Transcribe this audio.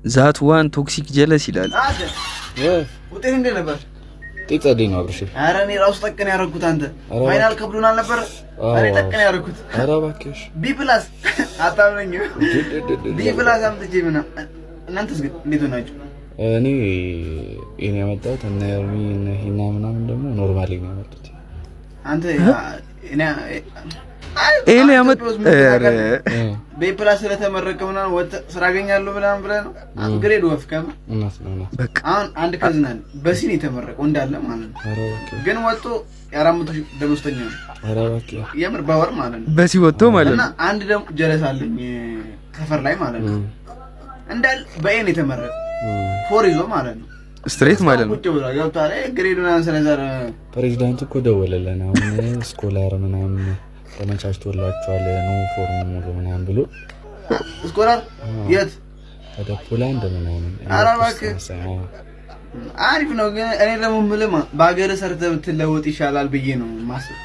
ዛት ዋን ቶክሲክ ጀለስ ይላል። ውጤት እንዴት ነበር? ጤጸዴ ነው አብርሽ። ኧረ እኔ ራሱ ጠቅን ያደረኩት አንተ ፋይናል ከብሎናል ነበር። እኔ ጠቅን ያደረኩት። ኧረ እባክሽ ቢ+ አታምነኝ። ቢ+ አምጥቼ ምናምን። እናንተስ ግን እንዴት ሆናችሁ? እኔ ያመጣሁት እና ኤርሚ እና ሂና ምናምን ደግሞ ኖርማሊ ነው ያመጡት። አንተ እኔ ኤሊ ያመጣ ቢ+ ስለተመረቀ ምናምን ወጥ ስራ አገኛለሁ ብለህ ነው ግሬድ ወፍከም በቃ አሁን አንድ ከዝናል በሲን የተመረቀው እንዳለ ማለት ነው። ግን ወጥቶ የ400 ደመወዝተኛ ነው። ኧረ እባክህ የምር በወር ማለት ነው። በሲ ወጥቶ ማለት ነው። እና አንድ ደግሞ ጀለስ አለኝ ሰፈር ላይ ማለት ነው። እንዳል በኤን የተመረቀ ፎር ይዞ ማለት ነው። ስትሬት ማለት ነው። ቁጭ ብሎ ገብቷል። ግሬዱን አንሰለዘረ ፕሬዝዳንቱ እኮ ደወለልን። አሁን ስኮላር ምናምን ተመቻችቶላችኋል ነው ፎርም ሙሉ ምናምን ብሎ ስኮላር የት ወደ ፖላንድ ምናምን። ኧረ እባክህ አሪፍ ነው። ግን እኔ ደግሞ የምልህ በሀገርህ ሰርተህ ብትለወጥ ይሻላል ብዬ ነው የማስበው።